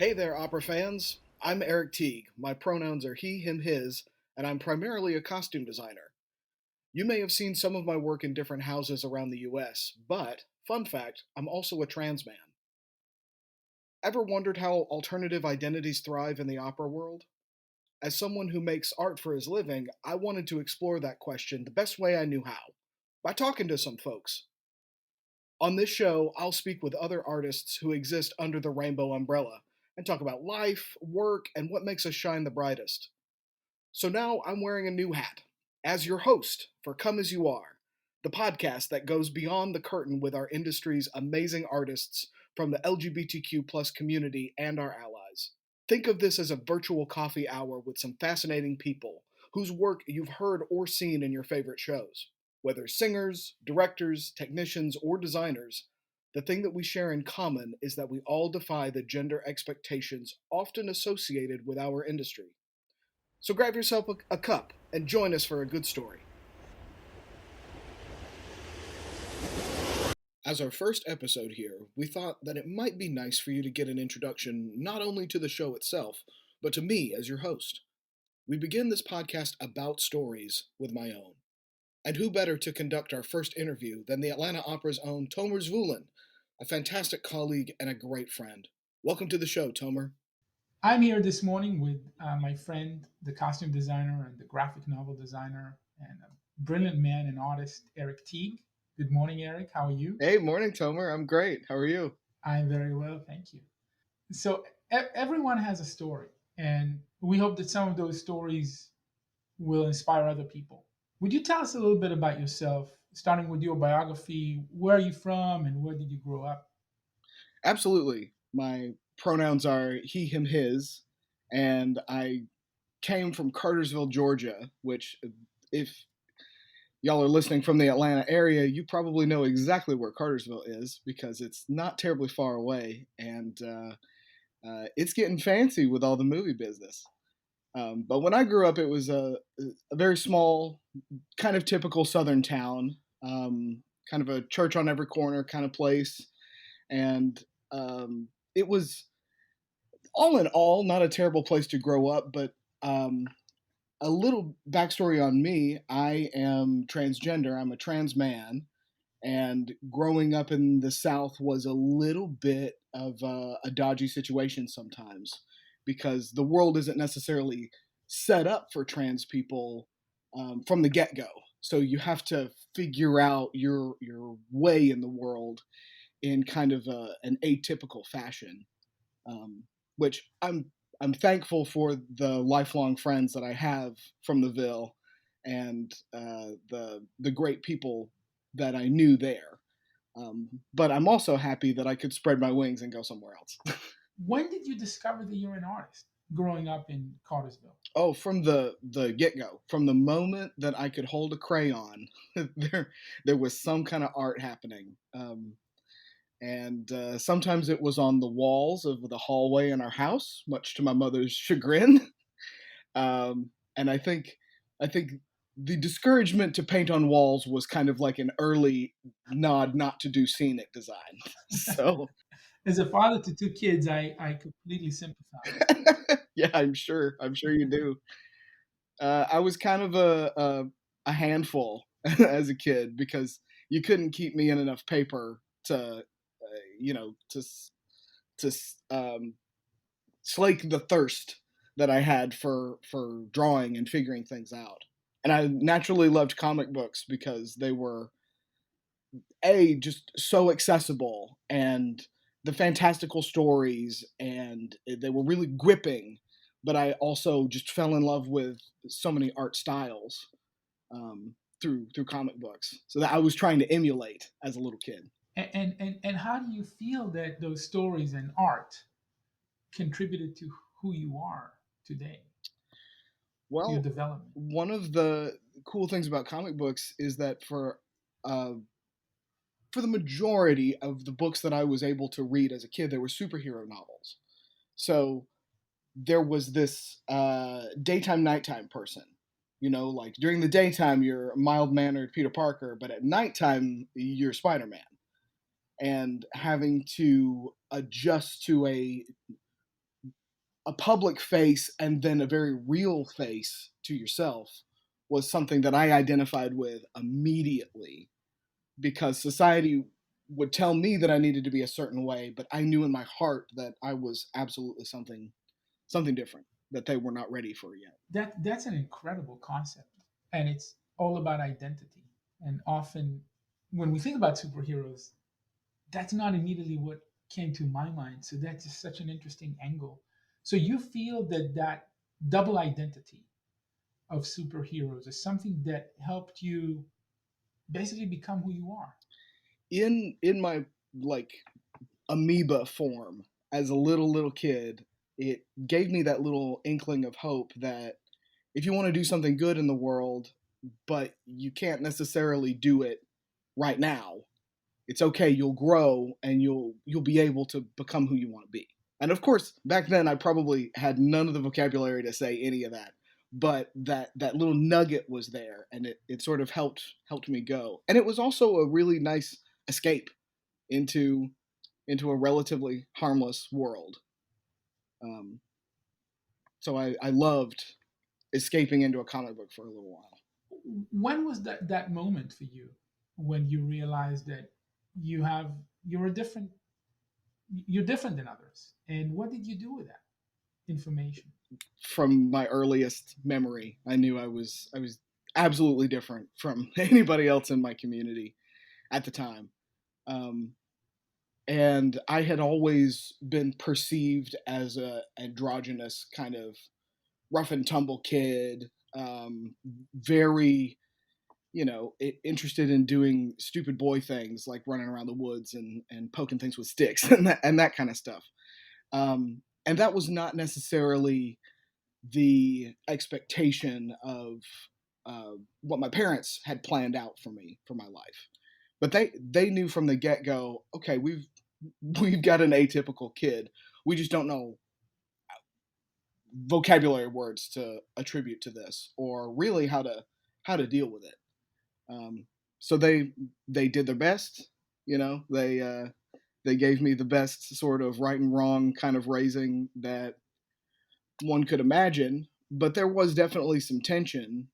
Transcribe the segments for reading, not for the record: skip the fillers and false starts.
Hey there, opera fans. I'm Erik Teague. My pronouns are he, him, his, and I'm primarily a costume designer. You may have seen some of my work in different houses around the US, but, fun fact, I'm also a trans man. Ever wondered how alternative identities thrive in the opera world? As someone who makes art for his living, I wanted to explore that question the best way I knew how, by talking to some folks. On this show, I'll speak with other artists who exist under the rainbow umbrella and talk about life, work, and what makes us shine the brightest. So now I'm wearing a new hat as your host for Come As You Are, the podcast that goes beyond the curtain with our industry's amazing artists from the LGBTQ plus community and our allies. Think of this as a virtual coffee hour with some fascinating people whose work you've heard or seen in your favorite shows. Whether singers, directors, technicians, or designers, the thing that we share in common is that we all defy the gender expectations often associated with our industry. So grab yourself a cup and join us for a good story. As our first episode here, we thought that it might be nice for you to get an introduction not only to the show itself, but to me as your host. We begin this podcast about stories with my own. And who better to conduct our first interview than the Atlanta Opera's own Tomer Zvulun, a fantastic colleague and a great friend. Welcome to the show, Tomer. I'm here this morning with my friend, the costume designer and the graphic novel designer, and a brilliant man and artist, Erik Teague. Good morning, Erik. How are you? Hey, morning, Tomer. I'm great. How are you? I'm very well, thank you. So, everyone has a story, and we hope that some of those stories will inspire other people. Would you tell us a little bit about yourself, starting with your biography? Where are you from, and where did you grow up? Absolutely. My pronouns are he, him, his, and I came from Cartersville, Georgia, which, if y'all are listening from the Atlanta area, you probably know exactly where Cartersville is because it's not terribly far away, and it's getting fancy with all the movie business. But when I grew up, it was a very small, kind of typical Southern town, kind of a church on every corner kind of place, and it was all in all not a terrible place to grow up, but a little backstory on me. I am transgender. I'm a trans man. And growing up in the South was a little bit of a dodgy situation sometimes because the world isn't necessarily set up for trans people from the get go. So you have to figure out your way in the world in kind of an atypical fashion, which I'm thankful for the lifelong friends that I have from the Ville and the great people that I knew there. But I'm also happy that I could spread my wings and go somewhere else. When did you discover that you're an artist growing up in Cartersville? Oh, from the get go, from the moment that I could hold a crayon, there was some kind of art happening. And sometimes it was on the walls of the hallway in our house, much to my mother's chagrin. And I think the discouragement to paint on walls was kind of like an early nod not to do scenic design. So As a father to two kids, I completely sympathize. yeah, I'm sure you do. I was kind of a handful as a kid because you couldn't keep me in enough paper to you know to slake the thirst that I had for drawing and figuring things out. And I naturally loved comic books because they were a just so accessible and the fantastical stories and they were really gripping. But I also just fell in love with so many art styles through comic books, so that I was trying to emulate as a little kid. And how do you feel that those stories and art contributed to who you are today, to your Well, development? one of the cool things about comic books is that uh, for the majority of the books that I was able to read as a kid, they were superhero novels. So there was this daytime, nighttime person. Like during the daytime, you're a mild mannered Peter Parker, but at nighttime, you're Spider Man. And having to adjust to a a public face and then a very real face to yourself was something that I identified with immediately, because society would tell me that I needed to be a certain way, but I knew in my heart that I was absolutely something different that they were not ready for yet. That's an incredible concept, and it's all about identity. And often, when we think about superheroes, that's not immediately what came to my mind. So that's just such an interesting angle. So you feel that that double identity of superheroes is something that helped you basically become who you are. In my like amoeba form as a little kid, it gave me that little inkling of hope that if you want to do something good in the world, but you can't necessarily do it right now, it's okay. You'll grow and you'll be able to become who you want to be. And of course, back then I probably had none of the vocabulary to say any of that, but that little nugget was there, and it sort of helped me go. And it was also a really nice escape into a relatively harmless world. Um, so I loved escaping into a comic book for a little while. When was that moment for you when you realized that you have you're a different you're different than others, and what did you do with that information? From my earliest memory, I knew I was absolutely different from anybody else in my community at the time. Um, and I had always been perceived as a androgynous kind of rough and tumble kid, very interested in doing stupid boy things like running around the woods and poking things with sticks and that kind of stuff. And that was not necessarily the expectation of what my parents had planned out for me for my life. But they knew from the get go, okay, we've got an atypical kid. We just don't know vocabulary words to attribute to this, or really how to deal with it. So they did their best. They gave me the best sort of right and wrong kind of raising that one could imagine, but there was definitely some tension,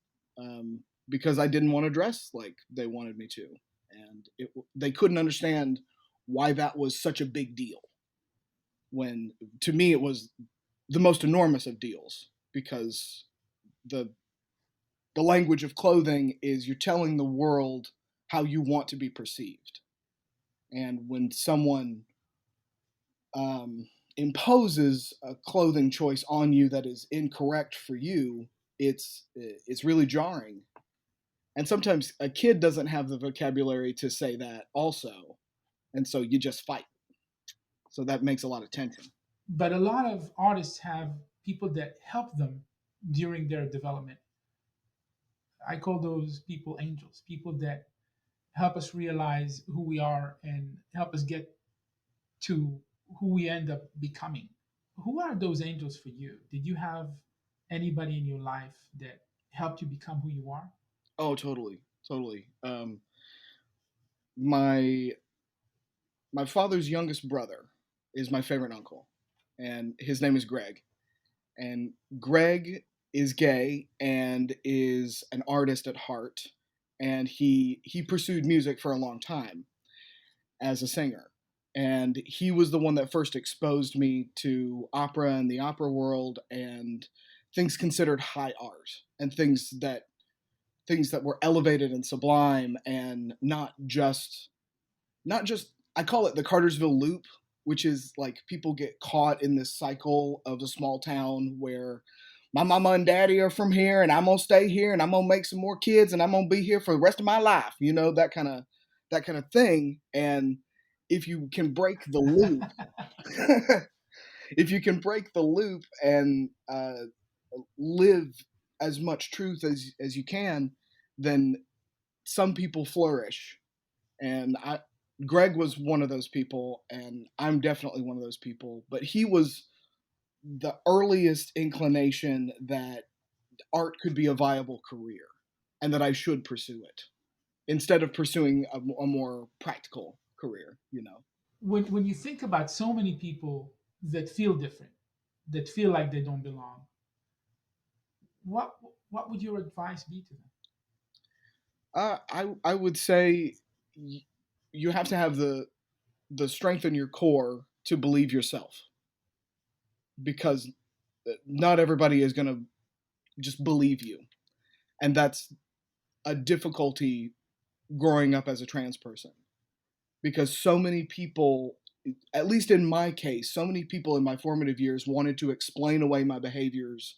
because I didn't want to dress like they wanted me to, and they couldn't understand why that was such a big deal. When to me it was the most enormous of deals, because the the language of clothing is you're telling the world how you want to be perceived, and when someone imposes a clothing choice on you that is incorrect for you, it's really jarring. And sometimes a kid doesn't have the vocabulary to say that also, and so you just fight. So that makes a lot of tension. But a lot of artists have people that help them during their development. I call those people angels, people that help us realize who we are and help us get to who we end up becoming. Who are those angels for you? Did you have anybody in your life that helped you become who you are? Oh, totally, totally. My my father's youngest brother is my favorite uncle, and his name is Greg. And Greg is gay and is an artist at heart, and he pursued music for a long time as a singer. And he was the one that first exposed me to opera and the opera world and things considered high art, and things that were elevated and sublime, and not just I call it the Cartersville loop, which is like people get caught in this cycle of a small town where my mama and daddy are from here, and I'm gonna stay here, and I'm gonna make some more kids, and I'm gonna be here for the rest of my life. That kind of thing. And if you can break the loop, if you can break the loop and live as much truth as you can, then some people flourish. And Greg was one of those people, and I'm definitely one of those people. But he was the earliest inclination that art could be a viable career, and that I should pursue it instead of pursuing a more practical career. When you think about so many people that feel different, that feel like they don't belong, what what would your advice be to them? I would say you have to have the strength in your core to believe yourself, because not everybody is going to just believe you, and that's a difficulty growing up as a trans person, because so many people, at least in my case, so many people in my formative years wanted to explain away my behaviors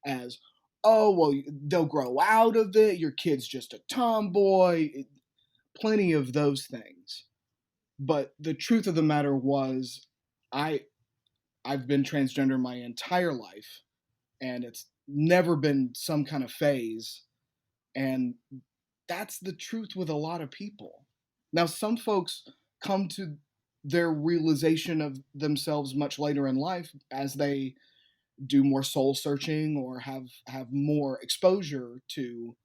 as, oh, well, they'll grow out of it, your kid's just a tomboy, plenty of those things. But the truth of the matter was, I I've been transgender my entire life, and it's never been some kind of phase. And that's the truth with a lot of people. Now, some folks come to their realization of themselves much later in life as they do more soul searching or have more exposure to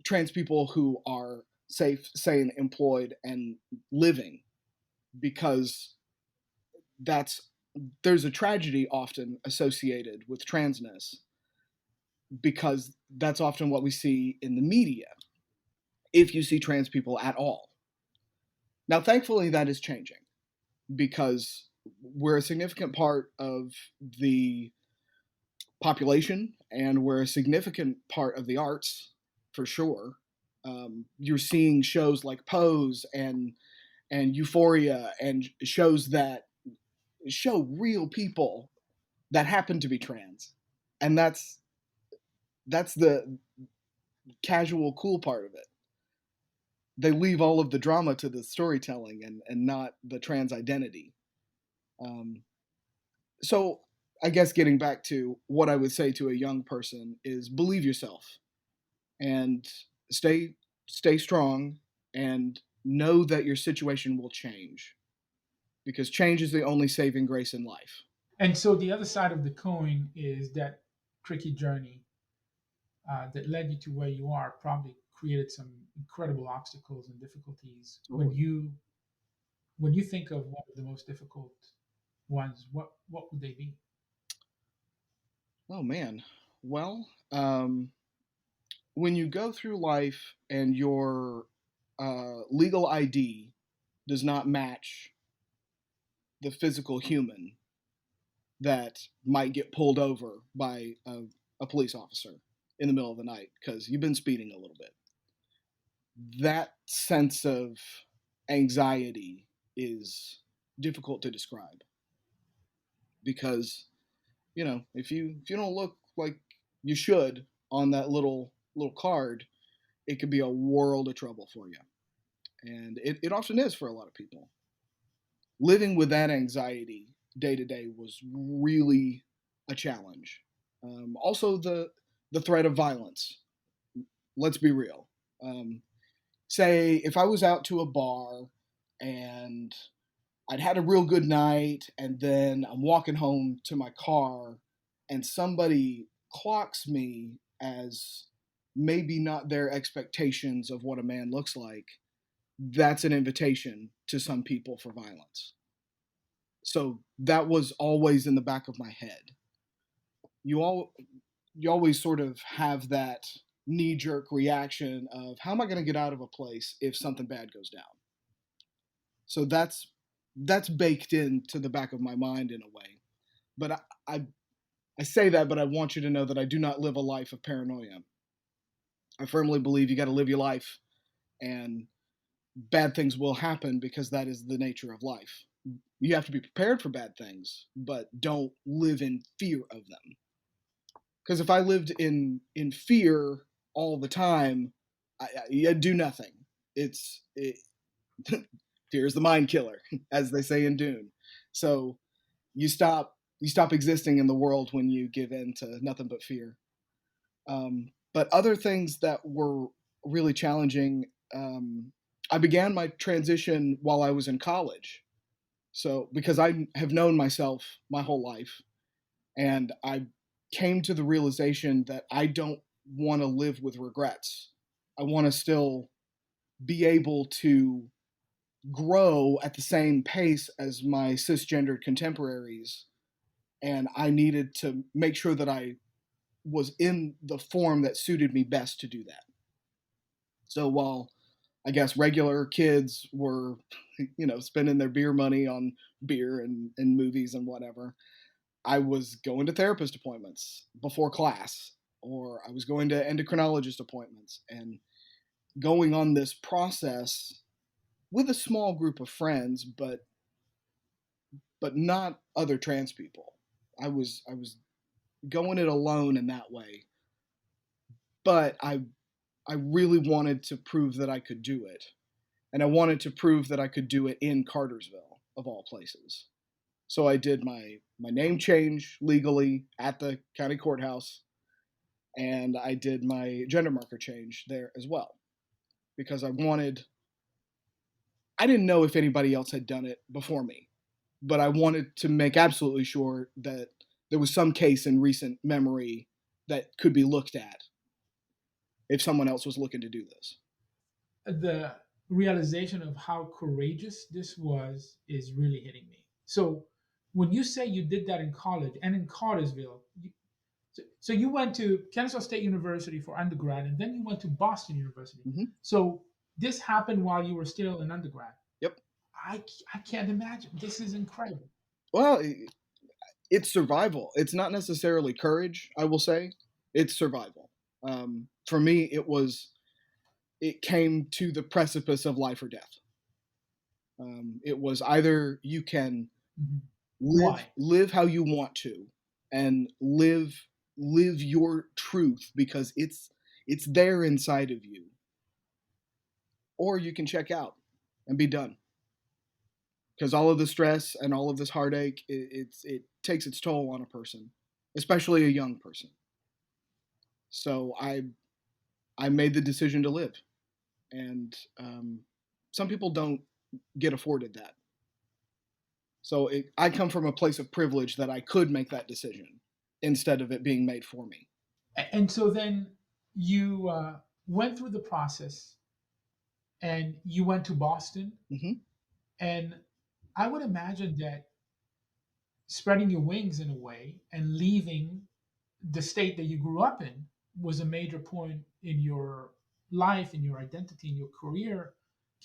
trans people who are safe, sane, employed, and living, because that's there's a tragedy often associated with transness, because that's often what we see in the media if you see trans people at all. Now, thankfully, that is changing, because we're a significant part of the population and we're a significant part of the arts, for sure. You're seeing shows like Pose and Euphoria, and shows that show real people that happen to be trans, and that's the casual cool part of it. They leave all of the drama to the storytelling and not the trans identity. Um, so I guess getting back to what I would say to a young person is believe yourself and stay stay strong, and know that your situation will change, because change is the only saving grace in life. And so the other side of the coin is that tricky journey that led you to where you are probably created some incredible obstacles and difficulties. Oh, When you think of one of the most difficult ones, what would they be? oh man. Well, when you go through life and your legal ID does not match the physical human that might get pulled over by a police officer in the middle of the night because you've been speeding a little bit, that sense of anxiety is difficult to describe, because if you don't look like you should on that little card, it could be a world of trouble for you, and it often is for a lot of people. Living with that anxiety day to day was really a challenge. Also, the threat of violence. Let's be real. Um, Say if I was out to a bar and I'd had a real good night, and then I'm walking home to my car, and somebody clocks me as maybe not their expectations of what a man looks like, that's an invitation to some people for violence. So that was always in the back of my head. You all you always sort of have that knee jerk reaction of how am I going to get out of a place if something bad goes down. So that's baked into the back of my mind in a way. But I I say that, but I want you to know that I do not live a life of paranoia. I firmly believe you got to live your life, and bad things will happen because that is the nature of life. You have to be prepared for bad things, but don't live in fear of them. Because if I lived in fear all the time, I'd do nothing. It fear is the mind killer, as they say in Dune. So you stop existing in the world when you give in to nothing but fear. But other things that were really challenging. I began my transition while I was in college. So because I have known myself my whole life, and I came to the realization that I don't want to live with regrets. I want to still be able to grow at the same pace as my cisgendered contemporaries, and I needed to make sure that I was in the form that suited me best to do that. So while I guess regular kids were, spending their beer money on beer and movies and whatever, I was going to therapist appointments before class, or I was going to endocrinologist appointments and going on this process with a small group of friends, but not other trans people. I was going it alone in that way, but I really wanted to prove that I could do it, and I wanted to prove that I could do it in Cartersville of all places. So I did my name change legally at the county courthouse, and I did my gender marker change there as well because I didn't know if anybody else had done it before me, but I wanted to make absolutely sure that there was some case in recent memory that could be looked at if someone else was looking to do this. The realization of how courageous this was is really hitting me. So when you say you did that in college and in Cartersville, so you went to Kennesaw State University for undergrad, and then you went to Boston University. Mm-hmm. So this happened while you were still an undergrad. Yep. I can't imagine. This is incredible. Well, it's survival. It's not necessarily courage, I will say. It's survival. For me, it came to the precipice of life or death. It was either you can live how you want to and live your truth because it's there inside of you, or you can check out and be done. Because all of the stress and all of this heartache, it takes its toll on a person, especially a young person. So I made the decision to live, and some people don't get afforded that. So I come from a place of privilege that I could make that decision instead of it being made for me. And so then you went through the process, and you went to Boston, Mm-hmm. and I would imagine that spreading your wings in a way and leaving the state that you grew up in was a major point in your life, in your identity, in your career.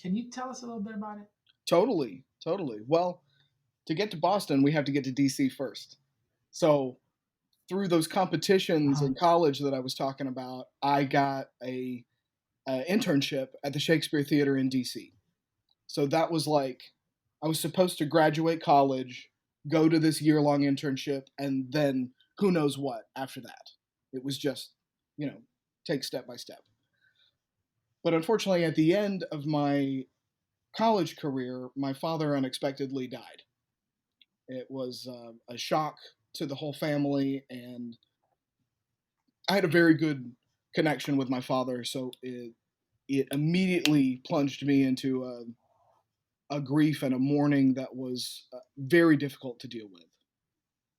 Can you tell us a little bit about it? Totally, totally. Well, to get to Boston, we have to get to DC first. So through those competitions Uh-huh. in college that I was talking about, I got a internship at the Shakespeare Theater in DC. So that was like I was supposed to graduate college, go to this year-long internship, and then who knows what after that. It was just, take step by step. But unfortunately, at the end of my college career, my father unexpectedly died. It was a shock to the whole family, and I had a very good connection with my father, so it immediately plunged me into a grief and a mourning that was very difficult to deal with.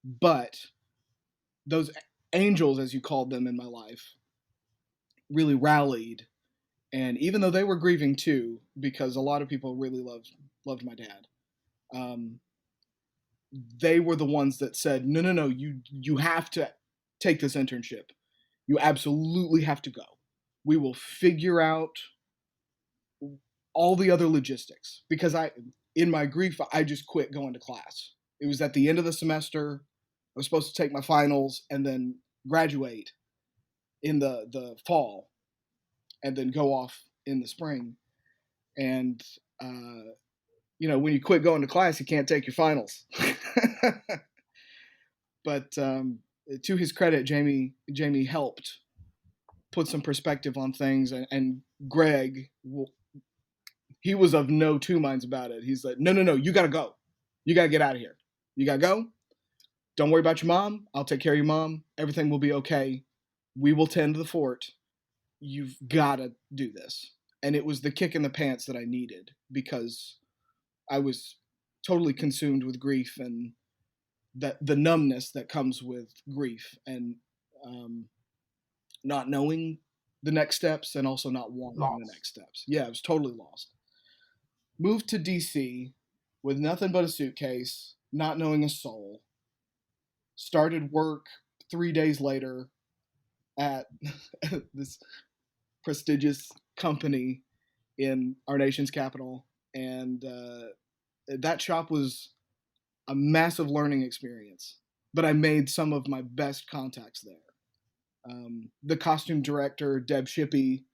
But those angels, as you called them in my life, really rallied. And even though they were grieving too, because a lot of people really loved my dad, um, they were the ones that said, "No, no, no, you have to take this internship. You absolutely have to go. We will figure out all the other logistics." Because in my grief, I just quit going to class. It was at the end of the semester. I was supposed to take my finals and then graduate in the fall, and then go off in the spring. And when you quit going to class, you can't take your finals. But to his credit, Jamie helped put some perspective on things, and Greg, he was of no two minds about it. He's like, no, no, no, you gotta go. You gotta get out of here. You gotta go. Don't worry about your mom. I'll take care of your mom. Everything will be okay. We will tend to the fort. You've gotta do this. And it was the kick in the pants that I needed because I was totally consumed with grief and that the numbness that comes with grief and not knowing the next steps and also not wanting the Lost. next steps. Yeah, I was totally lost. Moved to DC with nothing but a suitcase, not knowing a soul. started work 3 days later at this prestigious company in our nation's capital. And that shop was a massive learning experience, but I made some of my best contacts there. The costume director, Deb Shippey,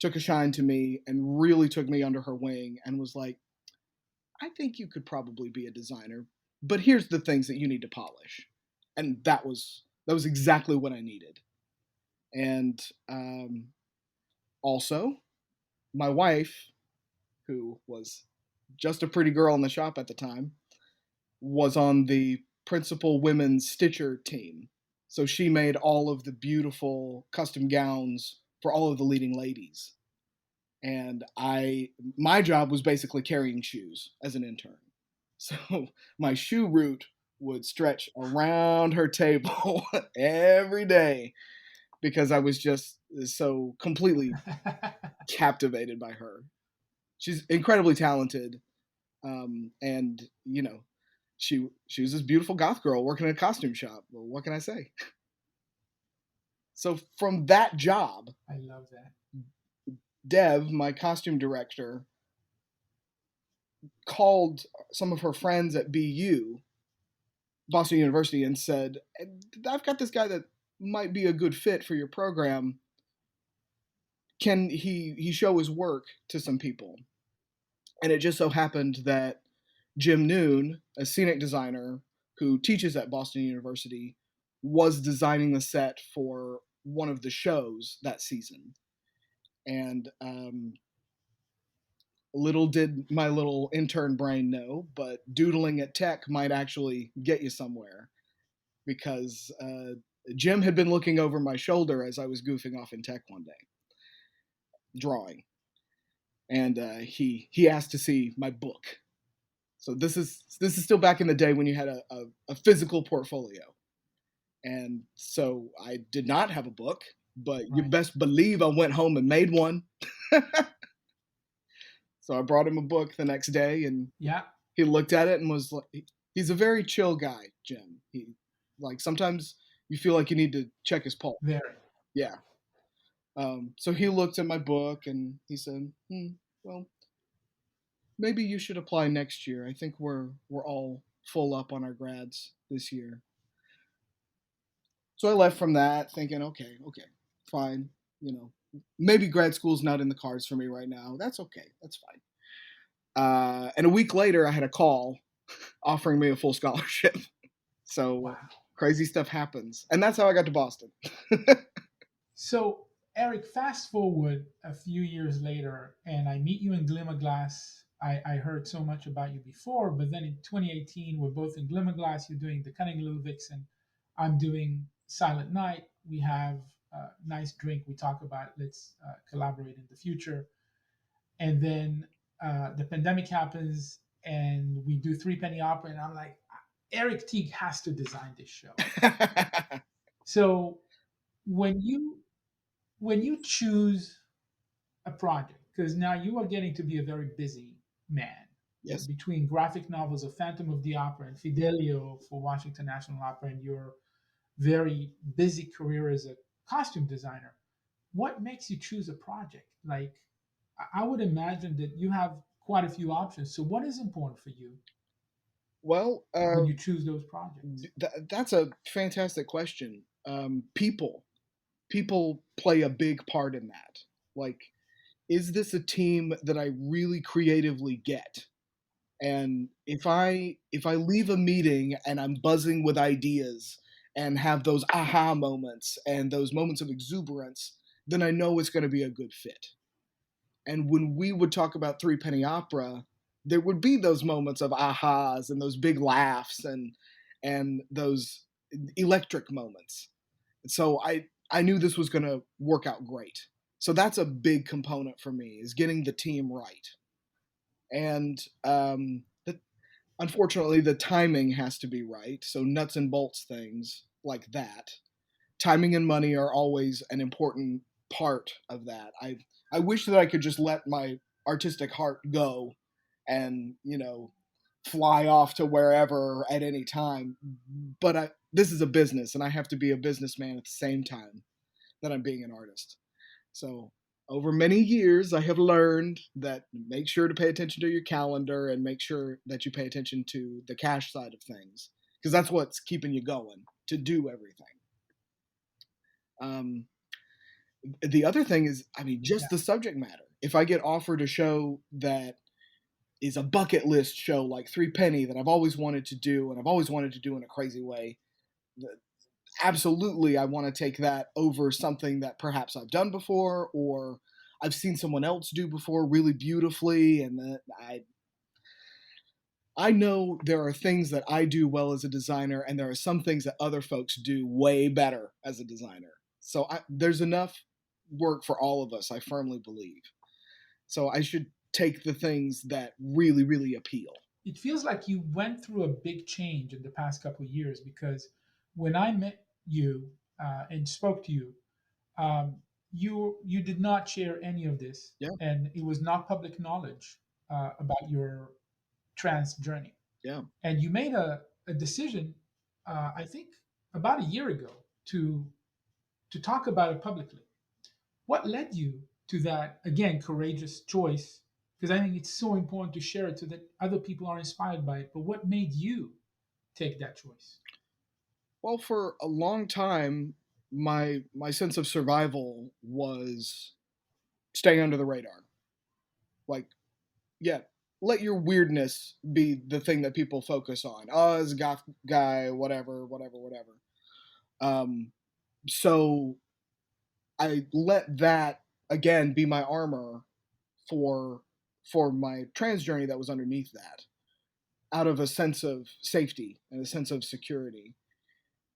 took a shine to me and really took me under her wing and was like, I think you could probably be a designer, but here's the things that you need to polish. And that was exactly what I needed. And also, my wife, who was just a pretty girl in the shop at the time, was on the principal women's stitcher team. So she made all of the beautiful custom gowns for all of the leading ladies. And my job was basically carrying shoes as an intern. So my shoe route would stretch around her table every day because I was just so completely captivated by her. She's incredibly talented, and she was this beautiful goth girl working in a costume shop. Well, what can I say? So from that job, I love that. Dev, my costume director, called some of her friends at BU, Boston University, and said, I've got this guy that might be a good fit for your program. Can he show his work to some people? And it just so happened that Jim Noon, a scenic designer who teaches at Boston University, was designing the set for one of the shows that season. And little did my little intern brain know, but doodling at tech might actually get you somewhere, because Jim had been looking over my shoulder as I was goofing off in tech one day, drawing, and he asked to see my book. So this is still back in the day when you had a physical portfolio, and so I did not have a book, but you best believe I went home and made one. So I brought him a book the next day, and he looked at it and was like, he's a very chill guy, Jim. He, like, sometimes you feel like you need to check his pulse. Very. Yeah. So he looked at my book and he said, well, maybe you should apply next year. I think we're all full up on our grads this year. So I left from that thinking, okay, fine. Maybe grad school's not in the cards for me right now. That's okay. That's fine. And a week later, I had a call offering me a full scholarship. So crazy stuff happens. And that's how I got to Boston. So, Erik, fast forward a few years later, and I meet you in Glimmerglass. I heard so much about you before, but then in 2018, we're both in Glimmerglass. You're doing The Cunning Little Vixen. I'm doing Silent Night. We have a nice drink. We talk about let's collaborate in the future. And then the pandemic happens, and we do Three Penny Opera, and I'm like, Erik Teague has to design this show. So when you choose a project, because now you are getting to be a very busy man. Yes. Between graphic novels of Phantom of the Opera and Fidelio for Washington National Opera, and your very busy career as a costume designer, what makes you choose a project? Like, I would imagine that you have quite a few options. So, what is important for you? Well, when you choose those projects? That's a fantastic question. People play a big part in that. Like, is this a team that I really creatively get? And if I leave a meeting and I'm buzzing with ideas and have those aha moments and those moments of exuberance, then I know it's going to be a good fit. And when we would talk about Three Penny Opera, there would be those moments of ahas and those big laughs and those electric moments. So I knew this was going to work out great. So that's a big component for me, is getting the team right. And unfortunately, the timing has to be right. So nuts and bolts things like that. Timing and money are always an important part of that. I wish that I could just let my artistic heart go and, fly off to wherever at any time. But this is a business, and I have to be a businessman at the same time that I'm being an artist. So over many years, I have learned that make sure to pay attention to your calendar and make sure that you pay attention to the cash side of things, because that's what's keeping you going to do everything. Um, the other thing is, I mean, just Yeah. the subject matter. If I get offered a show that is a bucket list show like Three Penny that I've always wanted to do and I've always wanted to do in a crazy way, absolutely I want to take that over something that perhaps I've done before or I've seen someone else do before really beautifully, and that I know there are things that I do well as a designer, and there are some things that other folks do way better as a designer. So there's enough work for all of us, I firmly believe. So I should take the things that really, really appeal. It feels like you went through a big change in the past couple of years, because when I met you and spoke to you, you did not share any of this, Yeah, and it was not public knowledge about your trans journey. yeah. And you made a decision, I think, about a year ago to talk about it publicly. What led you to that, again, courageous choice? Because I think it's so important to share it so that other people are inspired by it. But what made you take that choice? Well, for a long time, my sense of survival was staying under the radar. Like, yeah, let your weirdness be the thing that people focus on. Oh, as a goth guy, whatever, whatever, whatever. Um, so I let that again be my armor for for my trans journey that was underneath that, out of a sense of safety and a sense of security.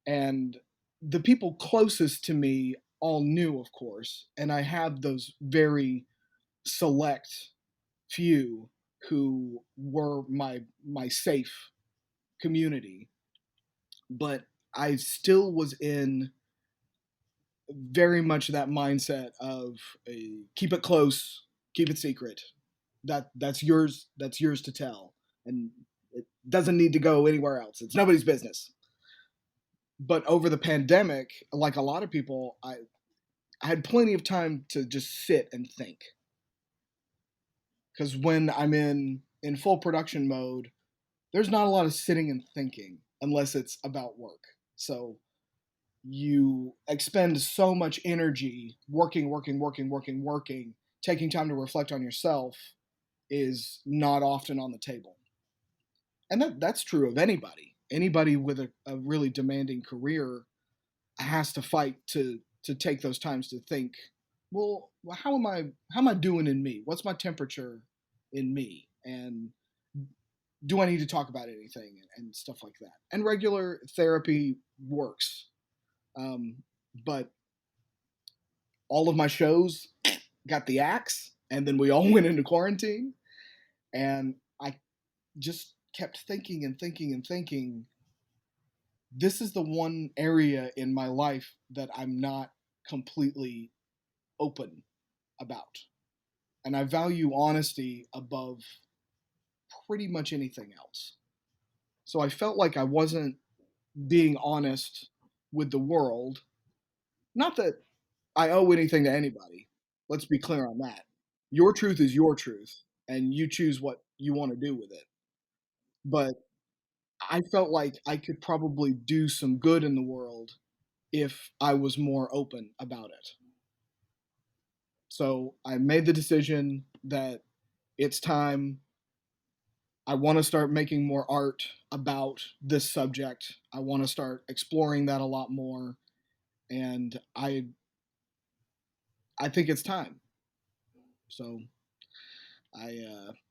And the people closest to me all knew, of course, and I had those very select few who were my safe community, but I still was in very much that mindset of keep it close, keep it secret. That's yours. That's yours to tell, and it doesn't need to go anywhere else. It's nobody's business. But over the pandemic, like a lot of people, I had plenty of time to just sit and think. Because when I'm in full production mode, there's not a lot of sitting and thinking unless it's about work. So you expend so much energy working, working, working, working, working. Taking time to reflect on yourself is not often on the table. And that's true of anybody. Anybody with a really demanding career has to fight to take those times to think, well, how am I doing in me? What's my temperature in me? And do I need to talk about anything and stuff like that? And regular therapy works. Um, but all of my shows got the axe, and then we all went into quarantine, and I just kept thinking and thinking and thinking. This is the one area in my life that I'm not completely open about, and I value honesty above pretty much anything else. So I felt like I wasn't being honest with the world. Not that I owe anything to anybody. Let's be clear on that. Your truth is your truth, and you choose what you want to do with it. But I felt like I could probably do some good in the world if I was more open about it. So I made the decision that it's time. I want to start making more art about this subject. I want to start exploring that a lot more, and I think it's time. So I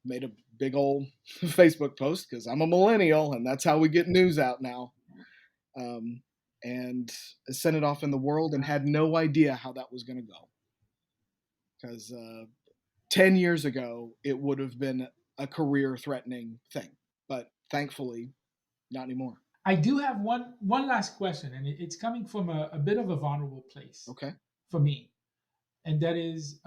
made a big old Facebook post because I'm a millennial and that's how we get news out now. Um, and sent it off in the world and had no idea how that was going to go. Because 10 years ago, it would have been a career threatening thing. But thankfully, not anymore. I do have one last question, and it's coming from a bit of a vulnerable place Okay. for me, and that is,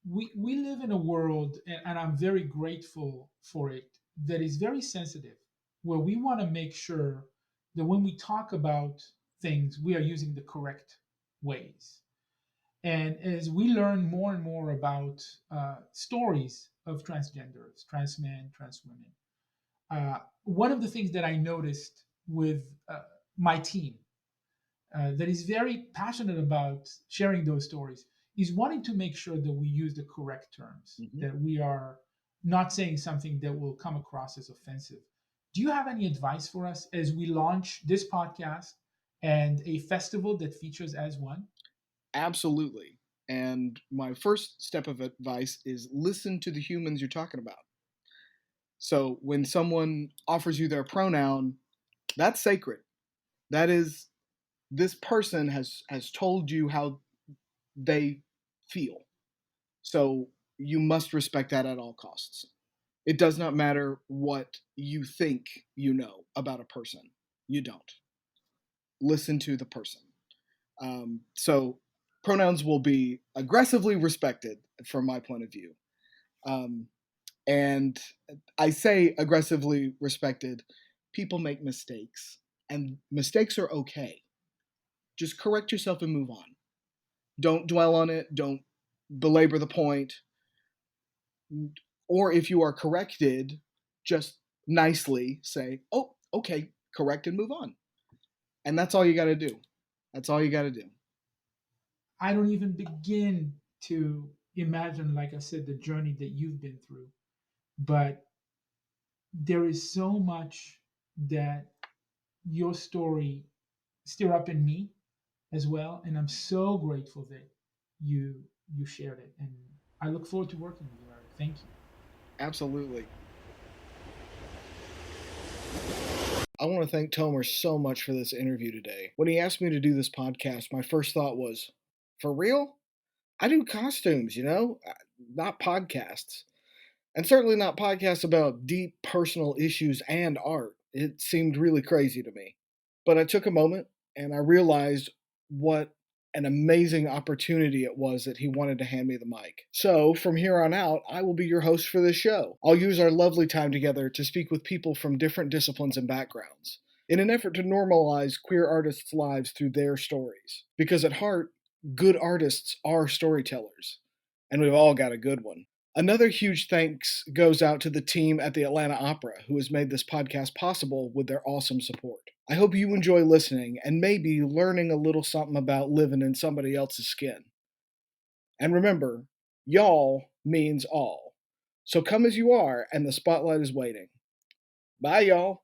we live in a world, and I'm very grateful for it, that is very sensitive, where we want to make sure that when we talk about things, we are using the correct ways. And as we learn more and more about stories of transgenders, trans men, trans women, one of the things that I noticed with my team that is very passionate about sharing those stories is wanting to make sure that we use the correct terms, Mhm. that we are not saying something that will come across as offensive. Do you have any advice for us as we launch this podcast and a festival that features as one? Absolutely. And my first step of advice is listen to the humans you're talking about. So when someone offers you their pronoun, that's sacred. That is, this person has told you how they feel. So you must respect that at all costs. It does not matter what you think you know about a person. You don't. Listen to the person. So pronouns will be aggressively respected from my point of view. Um, and I say aggressively respected. People make mistakes, and mistakes are okay. Just correct yourself and move on. Don't dwell on it. Don't belabor the point. Or if you are corrected, just nicely say, "Oh, okay, correct," and move on. And that's all you got to do. That's all you got to do. I don't even begin to imagine, like I said, the journey that you've been through. But there is so much that your story stir up in me as well, and I'm so grateful that you you shared it, and I look forward to working with you, Eric. Thank you. Absolutely. I want to thank Tomer so much for this interview today. When he asked me to do this podcast, my first thought was, for real? I do costumes, not podcasts. And certainly not podcasts about deep personal issues and art. It seemed really crazy to me. But I took a moment and I realized what an amazing opportunity it was that he wanted to hand me the mic. So, from here on out, I will be your host for this show. I'll use our lovely time together to speak with people from different disciplines and backgrounds in an effort to normalize queer artists' lives through their stories. Because at heart, good artists are storytellers, and we've all got a good one. Another huge thanks goes out to the team at the Atlanta Opera who has made this podcast possible with their awesome support. I hope you enjoy listening and maybe learning a little something about living in somebody else's skin. And remember, y'all means all. So come as you are, and the spotlight is waiting. Bye, y'all.